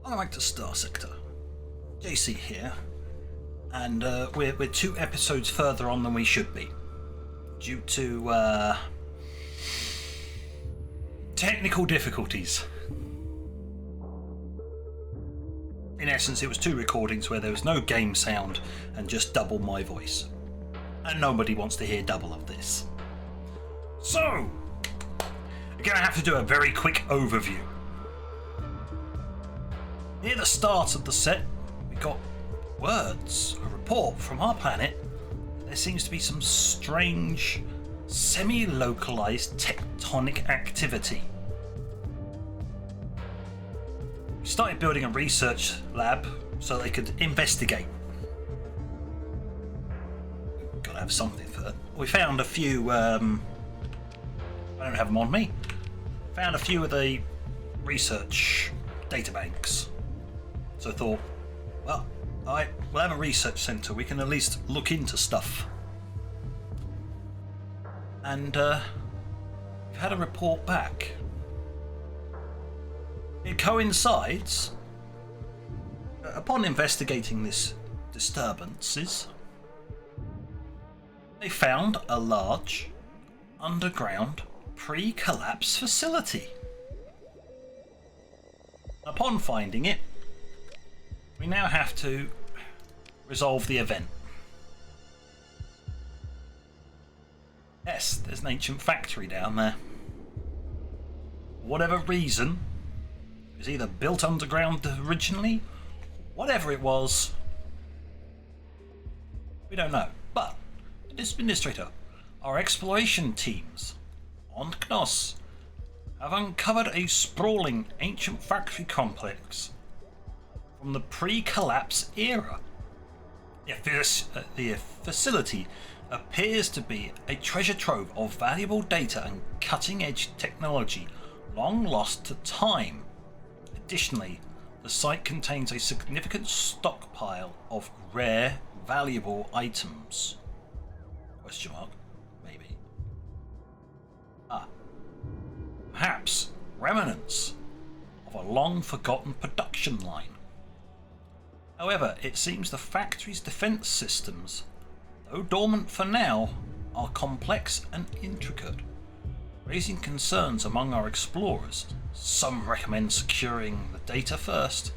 Welcome back to Starsector. JC here, and we're 2 episodes further on than we should be, due to technical difficulties. In essence, it was 2 recordings where there was no game sound and just double my voice. And nobody wants to hear double of this. So, we're going to have to do a very quick overview. Near the start of the set, we got a report from our planet. There seems to be some strange, semi-localized tectonic activity. We started building a research lab so they could investigate. Gotta have something for that. We found a few, I don't have them on me. Found a few of the research databanks. So I thought, well, alright, we'll have a research centre, we can at least look into stuff. And we've had a report back. It coincides, upon investigating this disturbances, they found a large underground pre-collapse facility. Upon finding it, we now have to resolve the event. Yes, there's an ancient factory down there. For whatever reason, it was either built underground originally, whatever it was, we don't know. But, Administrator, our exploration teams on Knos have uncovered a sprawling ancient factory complex from the pre-collapse era. The facility appears to be a treasure trove of valuable data and cutting-edge technology long lost to time. Additionally, the site contains a significant stockpile of rare, valuable items. Question mark? Maybe. Perhaps remnants of a long-forgotten production line. However, it seems the factory's defense systems, though dormant for now, are complex and intricate, raising concerns among our explorers. Some recommend securing the data first,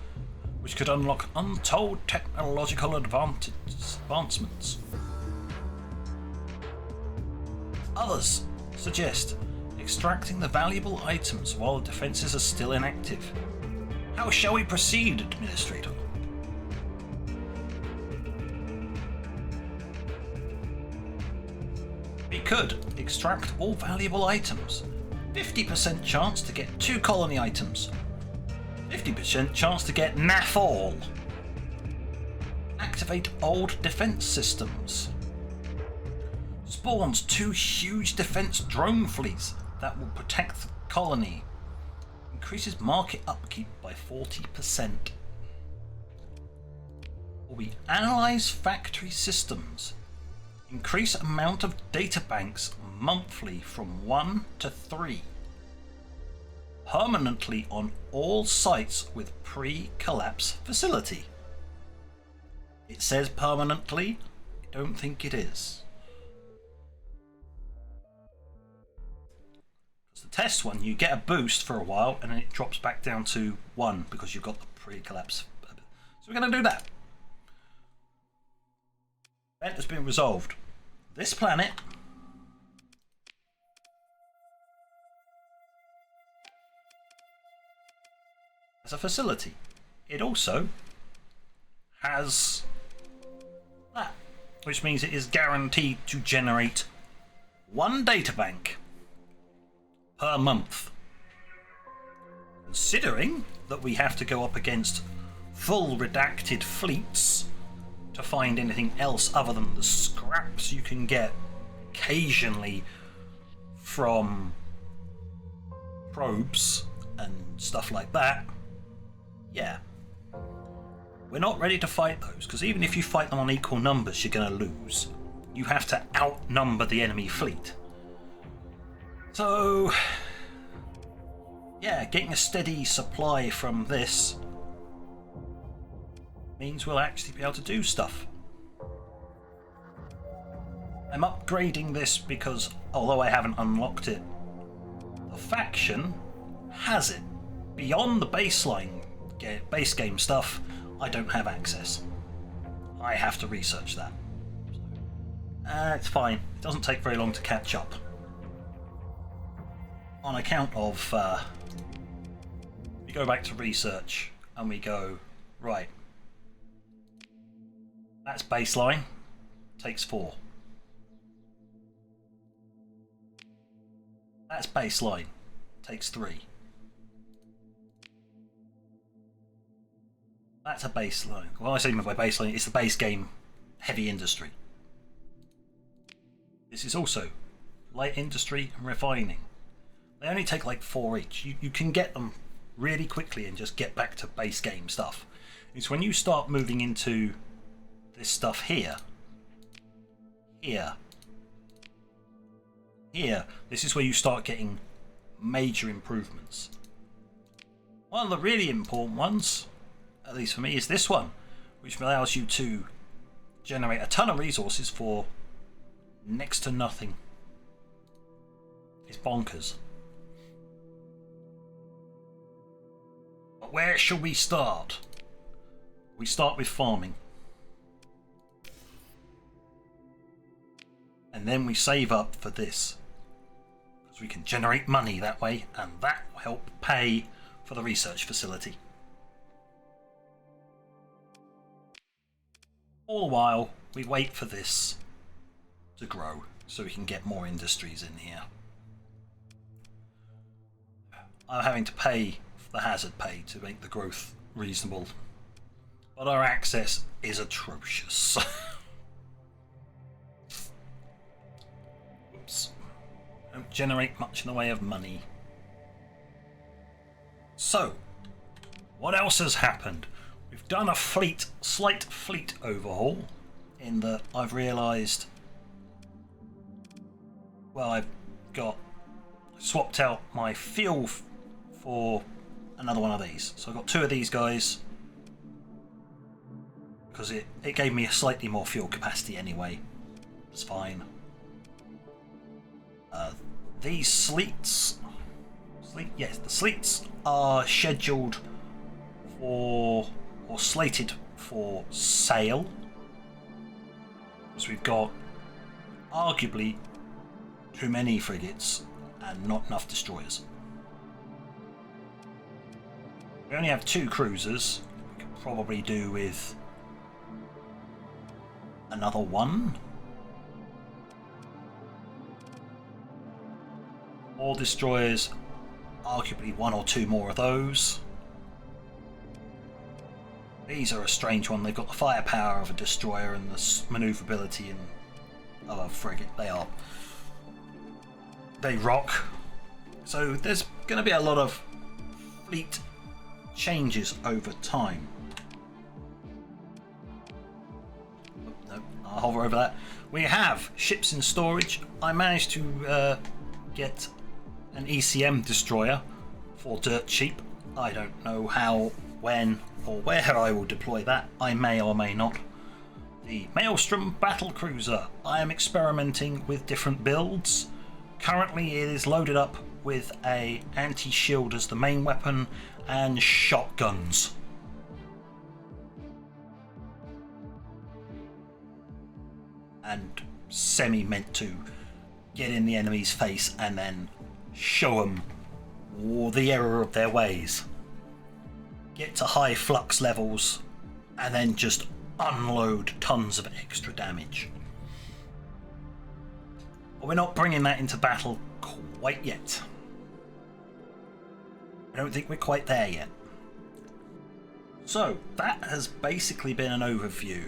which could unlock untold technological advancements. Others suggest extracting the valuable items while defenses are still inactive. How shall we proceed, Administrator? We could extract all valuable items. 50% chance to get 2 colony items. 50% chance to get naff all. Activate old defense systems. Spawns 2 huge defense drone fleets that will protect the colony. Increases market upkeep by 40%. Or we analyze factory systems. Increase amount of data banks monthly from 1 to 3. Permanently on all sites with pre-collapse facility. It says permanently. I don't think it is. Because the test one, you get a boost for a while and then it drops back down to 1 because you've got the pre-collapse. So we're going to do that. Event has been resolved. This planet has a facility. It also has that, which means it is guaranteed to generate 1 databank per month. Considering that we have to go up against full redacted fleets to find anything else other than the scraps you can get occasionally from probes and stuff like that. Yeah. We're not ready to fight those, because even if you fight them on equal numbers, you're going to lose. You have to outnumber the enemy fleet. So, yeah, getting a steady supply from this means we'll actually be able to do stuff. I'm upgrading this because, although I haven't unlocked it, the faction has it. Beyond the baseline, base game stuff, I don't have access. I have to research that. It's fine. It doesn't take very long to catch up. On account of, we go back to research and we go, right, that's baseline, takes 4. That's baseline, takes 3. That's a baseline. Well, I say by baseline, it's the base game heavy industry. This is also light industry and refining. They only take like 4 each. You can get them really quickly and just get back to base game stuff. It's when you start moving into this stuff here, this is where you start getting major improvements. One of the really important ones, at least for me, is this one, which allows you to generate a ton of resources for next to nothing. It's bonkers. But where shall we start? We start with farming. And then we save up for this. Because we can generate money that way, and that will help pay for the research facility. All the while, we wait for this to grow so we can get more industries in here. I'm having to pay the hazard pay to make the growth reasonable, but our access is atrocious. Oops. Don't generate much in the way of money. So, what else has happened? We've done a slight fleet overhaul, in that I've realised, well, I've swapped out my fuel for another one of these. So I've got 2 of these guys, because it gave me a slightly more fuel capacity anyway. It's fine. These sleets, yes, the sleets are scheduled for, or slated for sale. So we've got arguably too many frigates and not enough destroyers. We only have 2 cruisers. We could probably do with another 1. All destroyers, arguably 1 or 2 more of those. These are a strange one. They've got the firepower of a destroyer and the maneuverability of a frigate. They rock. So there's going to be a lot of fleet changes over time. No, I'll hover over that. We have ships in storage. I managed to get an ECM destroyer for dirt cheap. I don't know how, when, or where I will deploy that. I may or may not. The Maelstrom battle cruiser. I am experimenting with different builds. Currently it is loaded up with a anti-shield as the main weapon and shotguns. And semi-meant to get in the enemy's face and then show them the error of their ways. Get to high flux levels and then just unload tons of extra damage. But we're not bringing that into battle quite yet. I don't think we're quite there yet. So that has basically been an overview.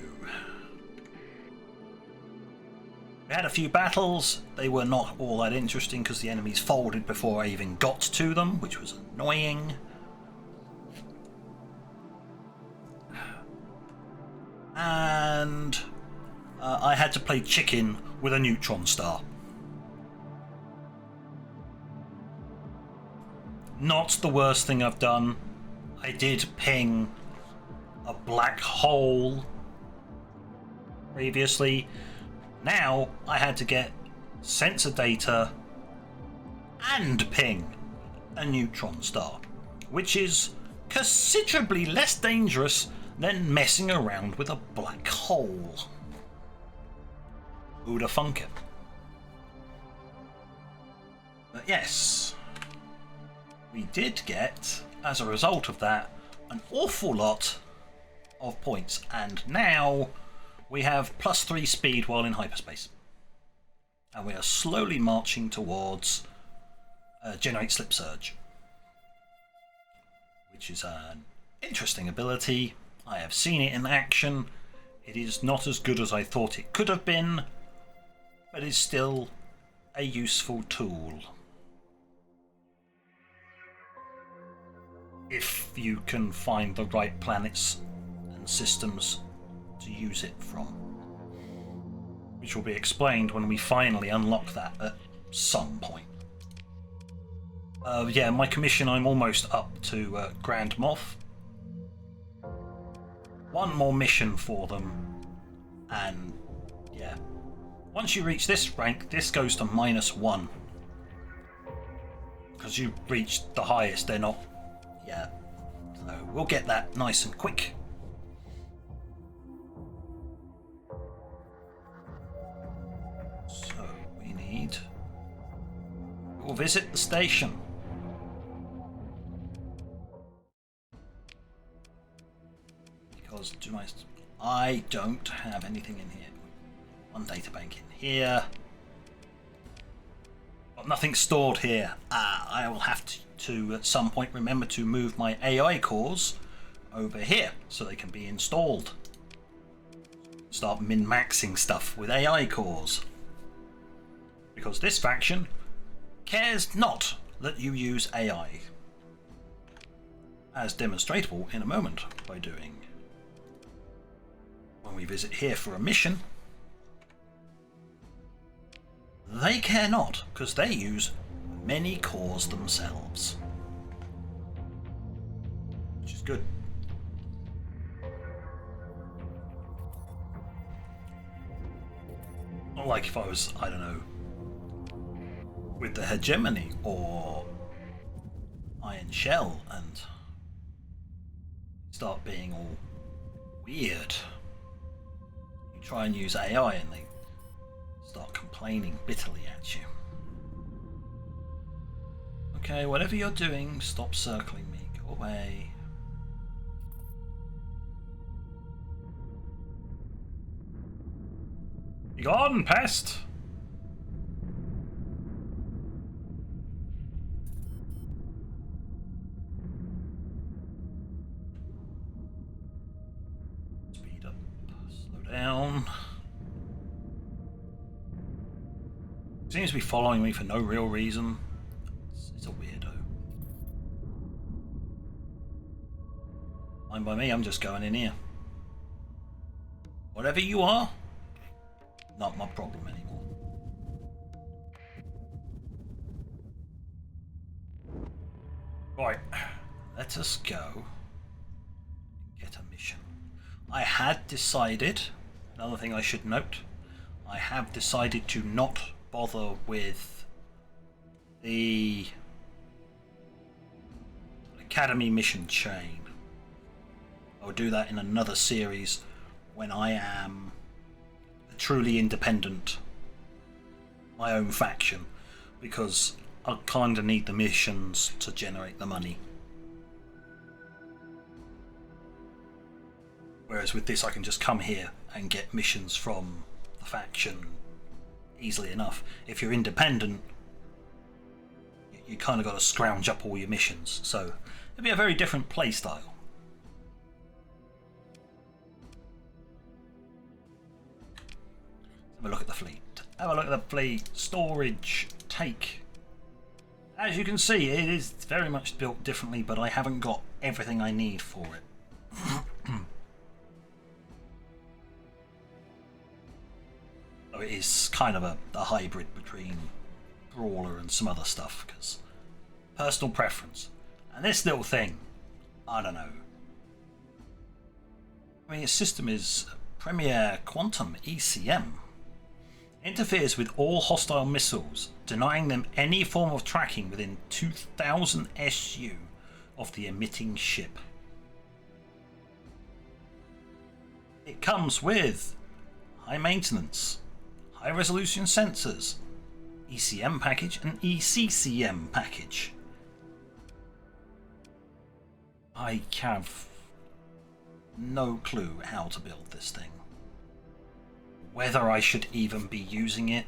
We had a few battles. They were not all that interesting because the enemies folded before I even got to them, which was annoying. And I had to play chicken with a neutron star. Not the worst thing I've done. I did ping a black hole previously. Now I had to get sensor data and ping a neutron star, which is considerably less dangerous than messing around with a black hole. Who'da thunk it? But yes, we did get, as a result of that, an awful lot of points, and now we have +3 speed while in hyperspace. And we are slowly marching towards Generate Slip Surge, which is an interesting ability. I have seen it in action. It is not as good as I thought it could have been, but is still a useful tool. If you can find the right planets and systems to use it from. Which will be explained when we finally unlock that at some point. Yeah, my commission, I'm almost up to Grand Moff. One more mission for them, and yeah. Once you reach this rank, this goes to -1. Because you reached the highest, they're not... Yeah. So we'll get that nice and quick. So we need... We'll visit the station. Because I don't have anything in here. One data bank in here. Got nothing stored here. I will have to at some point remember to move my AI cores over here so they can be installed. Start min-maxing stuff with AI cores. Because this faction cares not that you use AI. As demonstratable in a moment by doing... When we visit here for a mission, they care not, because they use many cores themselves. Which is good. Not like if I was, I don't know, with the hegemony or Iron Shell and start being all weird. You try and use AI and they start complaining bitterly at you. Okay, whatever you're doing, stop circling me. Go away. Be gone, pest! Speed up, slow down. Seems to be following me for no real reason. It's a weirdo. Fine by me, I'm just going in here. Whatever you are, not my problem anymore. Right, let us go and get a mission. I had decided, another thing I should note, I have decided to not bother with the Academy mission chain. I'll do that in another series when I am a truly independent, my own faction, because I kinda need the missions to generate the money. Whereas with this I can just come here and get missions from the faction easily enough. If you're independent, you kind of got to scrounge up all your missions, so it'd be a very different play style. Have a look at the fleet. Have a look at the fleet. Storage. Take. As you can see, it is very much built differently, but I haven't got everything I need for it. So it is kind of a hybrid between Brawler and some other stuff, because personal preference. And this little thing, I don't know. I mean, its system is Premier Quantum ECM. Interferes with all hostile missiles, denying them any form of tracking within 2000 SU of the emitting ship. It comes with high maintenance, high resolution sensors, ECM package and ECCM package. I have no clue how to build this thing. Whether I should even be using it.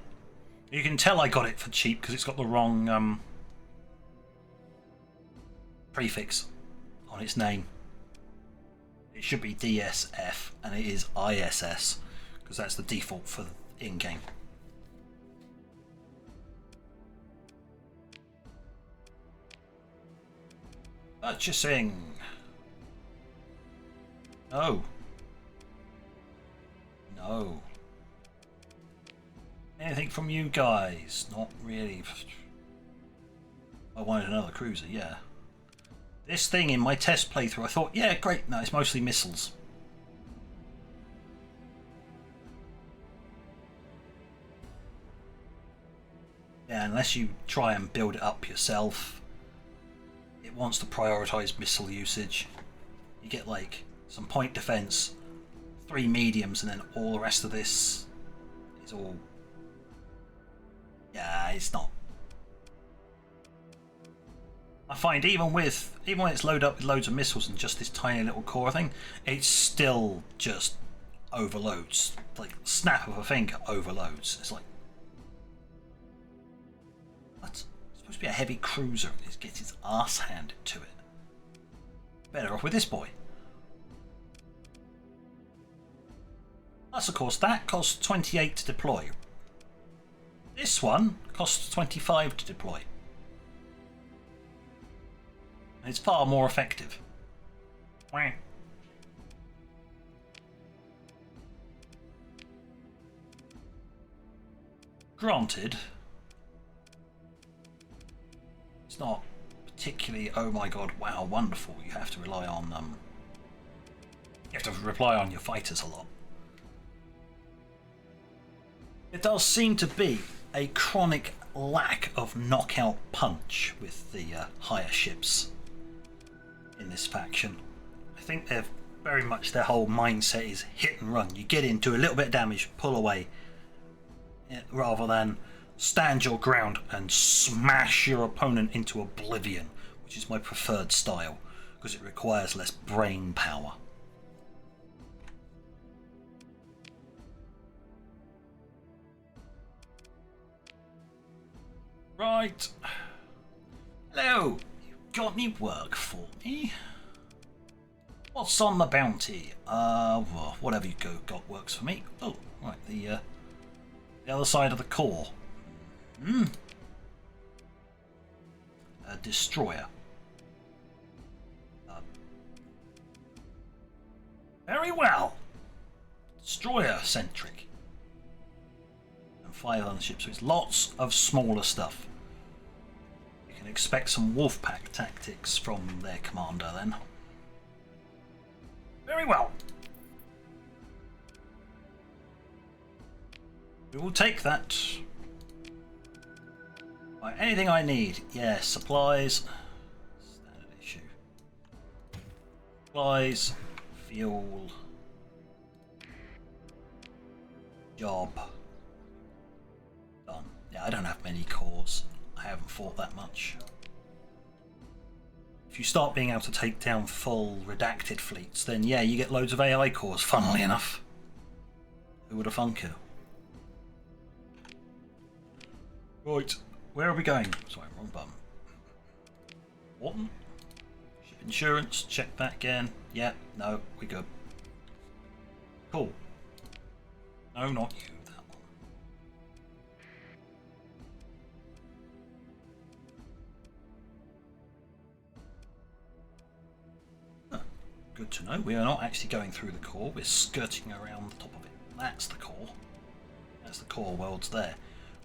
You can tell I got it for cheap because it's got the wrong prefix on its name. It should be DSF and it is ISS because that's the default for in-game. Purchasing. No. No. Anything from you guys? Not really. I wanted another cruiser, yeah. This thing in my test playthrough, I thought, yeah, great. No, it's mostly missiles. Yeah, unless you try and build it up yourself, it wants to prioritize missile usage. You get like some point defense, 3 mediums, and then all the rest of this is all. Yeah, it's not. I find even when it's loaded up with loads of missiles and just this tiny little core thing, it still just overloads. Like snap of a finger overloads. It's like, what? It's supposed to be a heavy cruiser and it gets its ass handed to it. Better off with this boy. Plus, of course, that costs 28 to deploy. This one costs 25 to deploy. It's far more effective. Granted, it's not particularly, oh my god, wow, wonderful. You have to rely on your fighters a lot. There does seem to be a chronic lack of knockout punch with the higher ships in this faction. I think they're very much, their whole mindset is hit and run. You get into a little bit of damage, pull away, rather than stand your ground and smash your opponent into oblivion, which is my preferred style because it requires less brain power. Right. Hello. You got any work for me? What's on the bounty? Well, whatever you got works for me. Oh, right. The other side of the core. A destroyer. Very well. Destroyer centric. And 5 other ships. So it's lots of smaller stuff. You can expect some Wolfpack tactics from their commander then. Very well. We will take that. Right, anything I need? Yes, supplies. Standard issue. Supplies. Fuel. Job. Done. Yeah, I don't have many cores. I haven't fought that much. If you start being able to take down full redacted fleets, then yeah, you get loads of AI cores, funnily enough. Who would have thunk it? Right, where are we going? Sorry, wrong button. Wharton? Ship insurance, check that again. Yeah, no, we good. Cool. No, not you, that one. Good to know. We are not actually going through the core, we're skirting around the top of it. That's the core. That's the core world's there.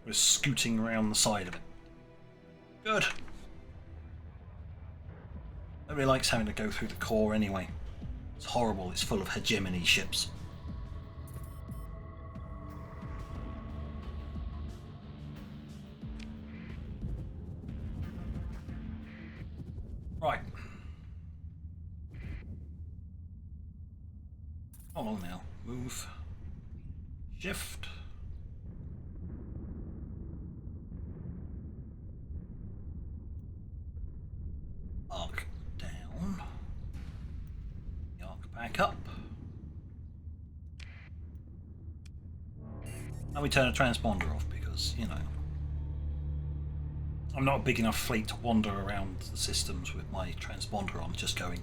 We're scooting around the side of it. Good. Nobody likes having to go through the core anyway. It's horrible, it's full of hegemony ships. Right. Hold on now. Move. Shift. Arc down. The arc back up. And we turn a transponder off because, you know, I'm not a big enough fleet to wander around the systems with my transponder on, just going,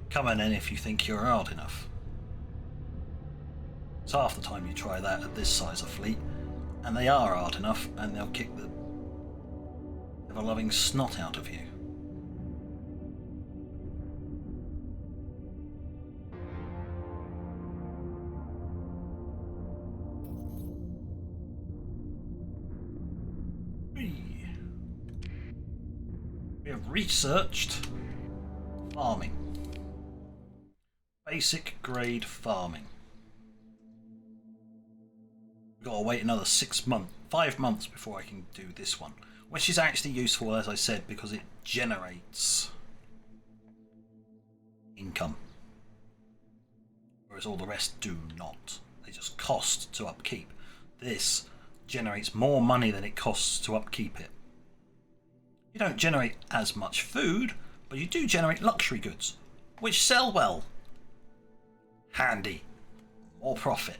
come on in if you think you're hard enough. It's half the time you try that at this size of fleet, and they are hard enough, and they'll kick the ever-loving snot out of you. We have researched farming. Basic grade farming. We've got to wait another 5 months before I can do this one, which is actually useful, as I said, because it generates income, whereas all the rest do not. They just cost to upkeep. This generates more money than it costs to upkeep it. You don't generate as much food, but you do generate luxury goods, which sell well. Handy. More profit.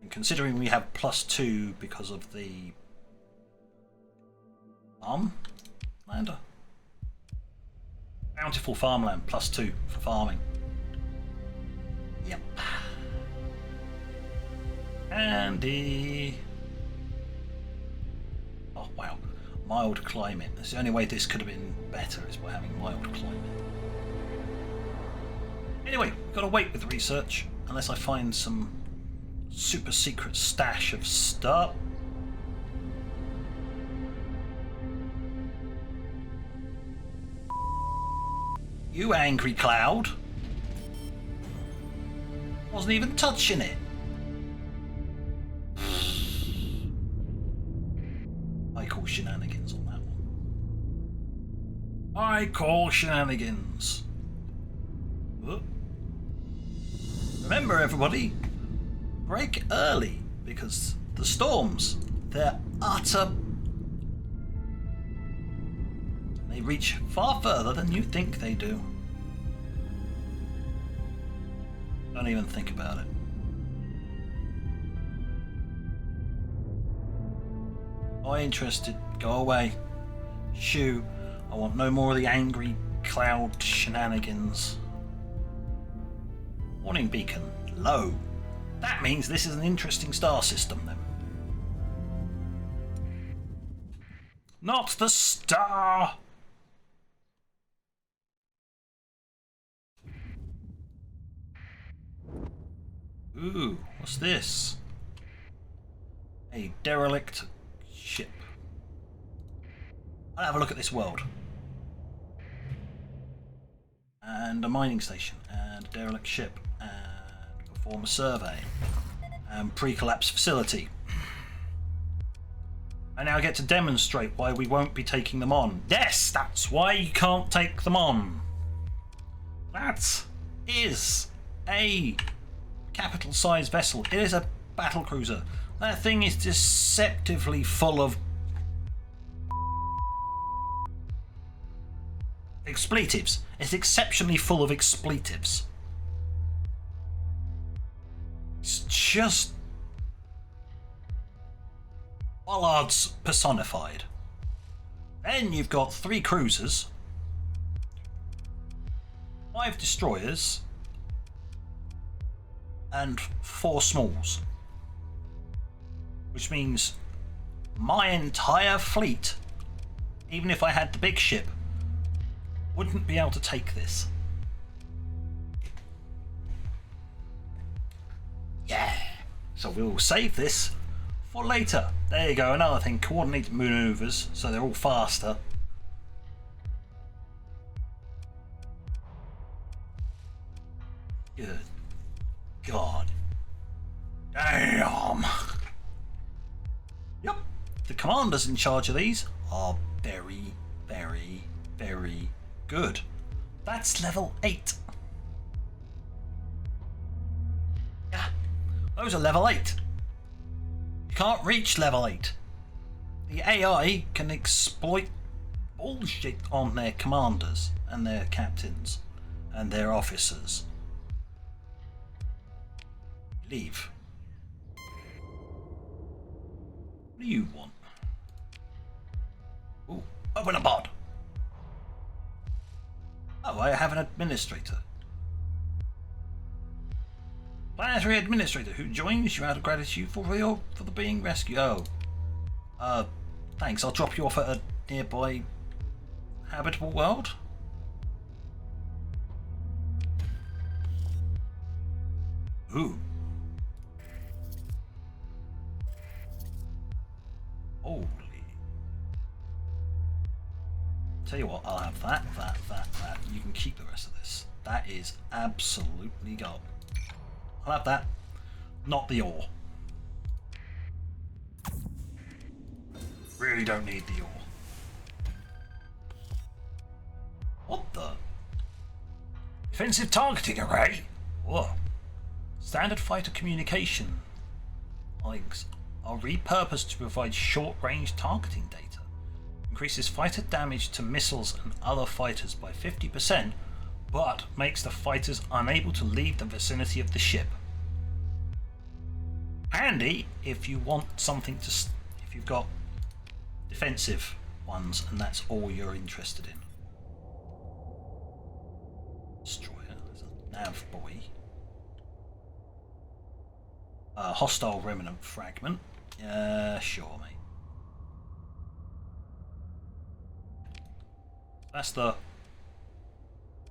And considering we have +2 because of the farmlander. Bountiful farmland, +2 for farming. Yep. Handy. Oh wow, mild climate. That's the only way this could have been better, is by having mild climate. Anyway, we've got to wait with research unless I find some super secret stash of stuff. You angry cloud. Wasn't even touching it. I call shenanigans on that one. I call shenanigans. Remember everybody, break early, because the storms, they're utter... They reach far further than you think they do. Don't even think about it. Not interested. Go away. Shoo. I want no more of the angry cloud shenanigans. Warning beacon. Low. That means this is an interesting star system then. Not the star! Ooh, what's this? A derelict ship. I'll have a look at this world. And a mining station, and a derelict ship, and perform a survey, and pre-collapse facility. I now get to demonstrate why we won't be taking them on. Yes, that's why you can't take them on. That is a capital size vessel. It is a battle cruiser. That thing is deceptively full of expletives. It's exceptionally full of expletives. It's just bollards personified. Then you've got 3 cruisers, 5 destroyers, and 4 smalls. Which means my entire fleet, even if I had the big ship, wouldn't be able to take this. Yeah. So we'll save this for later. There you go, another thing, coordinated maneuvers, so they're all faster. Good God. Damn. Yep. The commanders in charge of these are very, very, very good. That's level 8. Yeah. Those are level 8. You can't reach level 8. The AI can exploit bullshit on their commanders and their captains and their officers. Leave. What do you want? Ooh, open a pod. Oh, I have an administrator. Planetary administrator who joins you out of gratitude for the being rescued. Oh. Thanks, I'll drop you off at a nearby habitable world. Ooh. Holy. Tell you what, I'll have that. You can keep the rest of this. That is absolutely gold. I'll have that. Not the ore. Really don't need the ore. What the? Defensive targeting array? Whoa. Standard fighter communication links are repurposed to provide short-range targeting data. Increases fighter damage to missiles and other fighters by 50%, but makes the fighters unable to leave the vicinity of the ship. Handy if you want something to... if you've got defensive ones and that's all you're interested in. Destroyer, there's a nav boy. Hostile remnant fragment. Sure, mate. That's the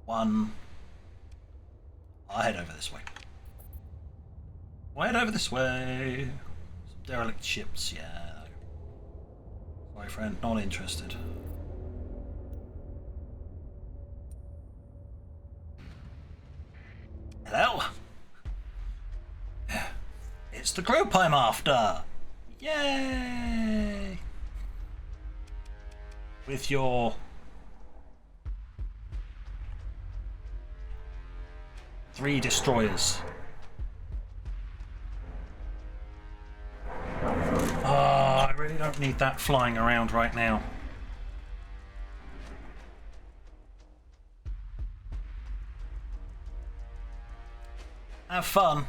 one. I'll head over this way. I'll head over this way. Some derelict ships, yeah. Sorry, friend, not interested. Hello? It's the group I'm after! Yay! With your 3 destroyers. I really don't need that flying around right now. Have fun.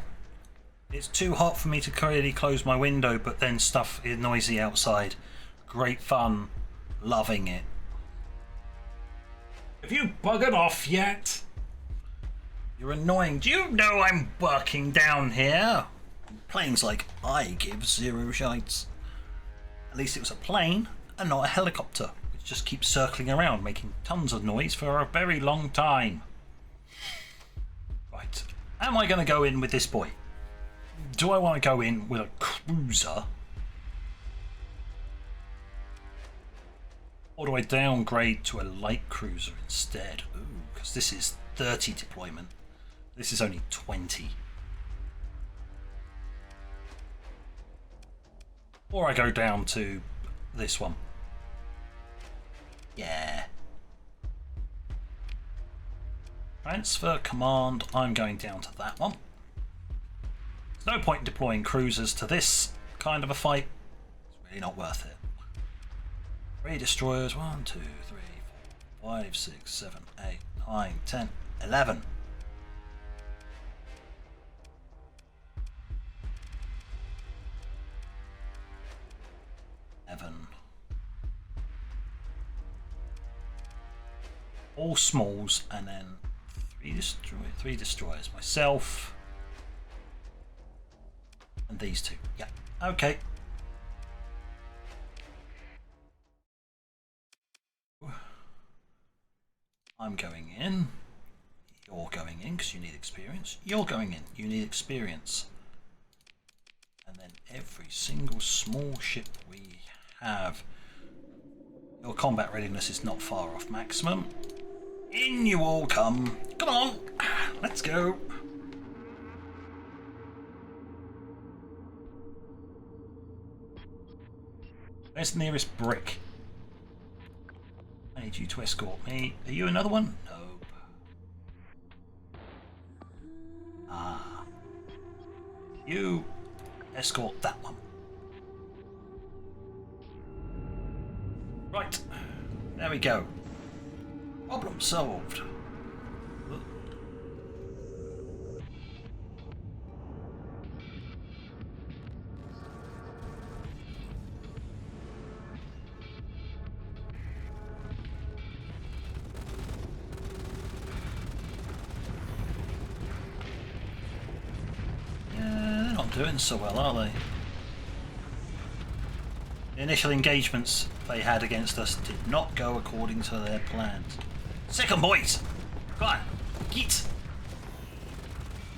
It's too hot for me to really close my window, but then stuff is noisy outside. Great fun. Loving it. Have you buggered off yet? You're annoying. Do you know I'm working down here? Planes like I give 0 shites. At least it was a plane and not a helicopter, which just keeps circling around, making tons of noise for a very long time. Right. Am I going to go in with this boy? Do I want to go in with a cruiser? Or do I downgrade to a light cruiser instead? Ooh, because this is 30 deployment. This is only 20. Or I go down to this one. Yeah. Transfer command, I'm going down to that one. There's no point in deploying cruisers to this kind of a fight. It's really not worth it. 3 destroyers, 1, 2, 3, 4, 5, 6, 7, 8, 9, 10, 11. All smalls, and then 3 destroyers. Myself and these 2. Yeah. Okay. I'm going in. You're going in because you need experience. You're going in. You need experience. And then every single small ship we have. Your combat readiness is not far off maximum. In you all come. Come on. Let's go. Where's the nearest brick? I need you to escort me. Are you another one? Nope. Ah. You escort that one. Right. There we go. Problem solved. Doing so well, are they? The initial engagements they had against us did not go according to their plans. Second boys! Come on, get!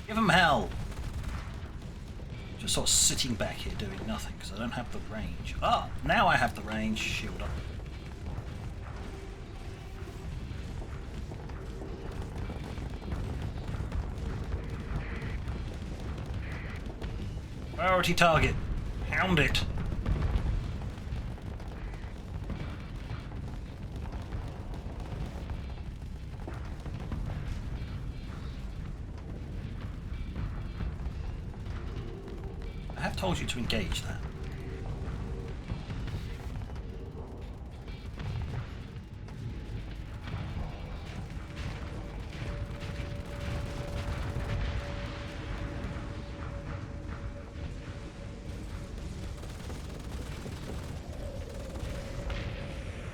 Give them hell! Just sort of sitting back here doing nothing because I don't have the range. Ah, now I have the range. Shield up. Priority target. Hound it. I have told you to engage that.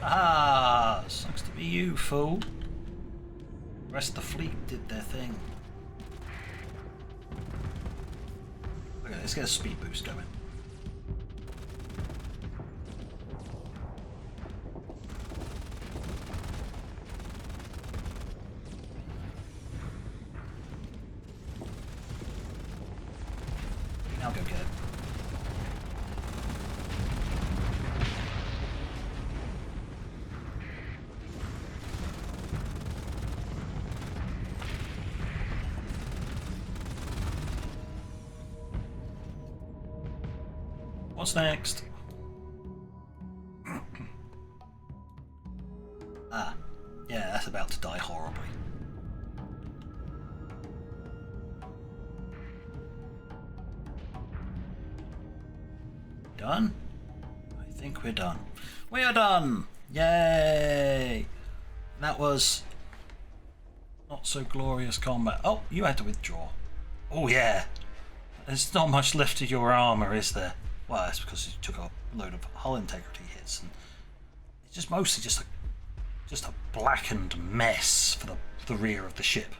Ah, sucks to be you, fool. The rest of the fleet did their thing. Okay, let's get a speed boost going. Now go get it. What's next? Ah, yeah, that's about to die horribly. Done? I think we're done. We are done! Yay! That was not so glorious combat. Oh, you had to withdraw. Oh yeah! There's not much left of your armour, is there? Well, that's because you took a load of hull integrity hits, and it's just mostly just a blackened mess for the rear of the ship.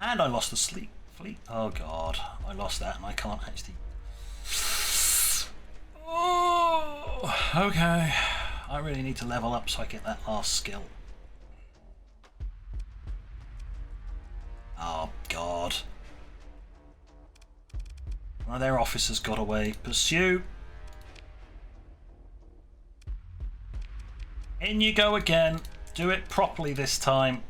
And I lost the fleet. Oh god, I lost that, and I can't actually. Oh, okay. I really need to level up so I get that last skill. Oh god. One of their officers got away. Pursue! In you go again. Do it properly this time.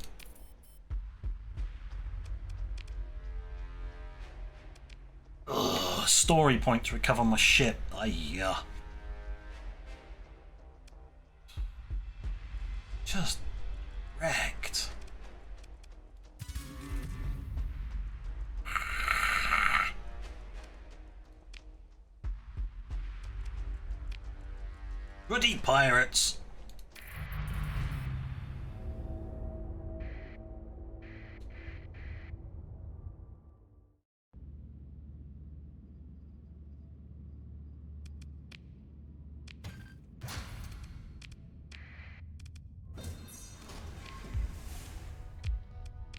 Ugh, story point to recover my ship. Ayya. Just wrecked. Goody pirates!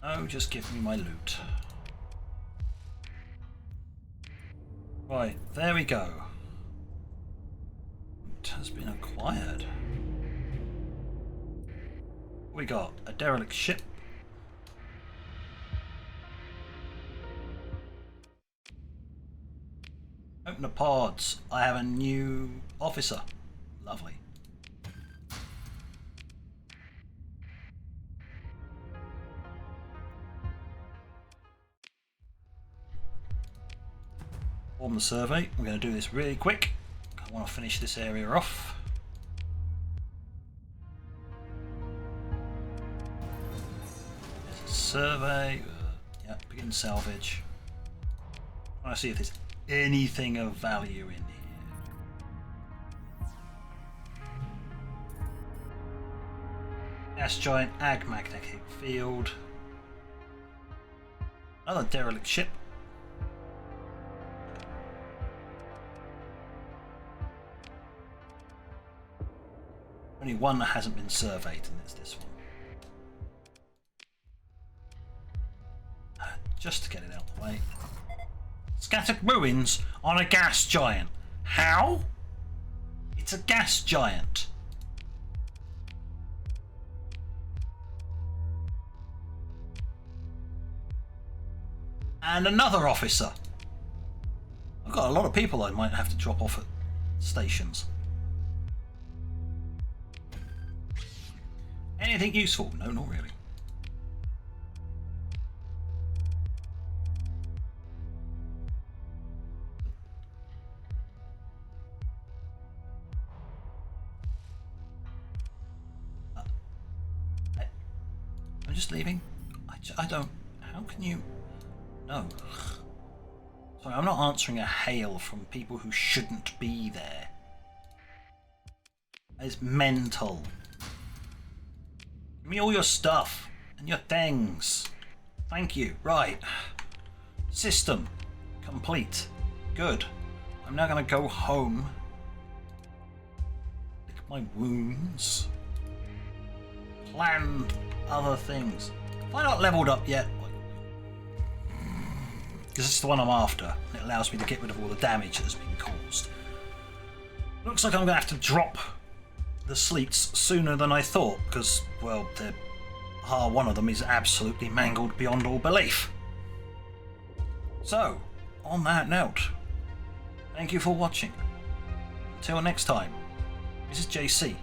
Oh, just give me my loot. Right, there we go. Loot has been acquired. We got a derelict ship. Open the pods. I have a new officer. Lovely. Perform the survey. We're going to do this really quick. I want to finish this area off. There's a survey. Yeah, begin salvage. I want to see if there's anything of value in here. Gas giant, ag magnetic field. Another derelict ship. Only one that hasn't been surveyed, and it's this one. Just to get it out of the way. Scattered ruins on a gas giant. How? It's a gas giant. And another officer. I've got a lot of people I might have to drop off at stations. Anything useful? No, not really. I'm just leaving. I don't. How can you? No. Sorry, I'm not answering a hail from people who shouldn't be there. It's mental. Give me all your stuff and your things. Thank you. Right. System complete. Good. I'm now going to go home. Lick my wounds. Plan other things. Have I not leveled up yet? Because this is the one I'm after. And it allows me to get rid of all the damage that has been caused. Looks like I'm going to have to drop the sleets sooner than I thought, because, well, one of them is absolutely mangled beyond all belief. So, on that note, thank you for watching. Until next time, this is JC.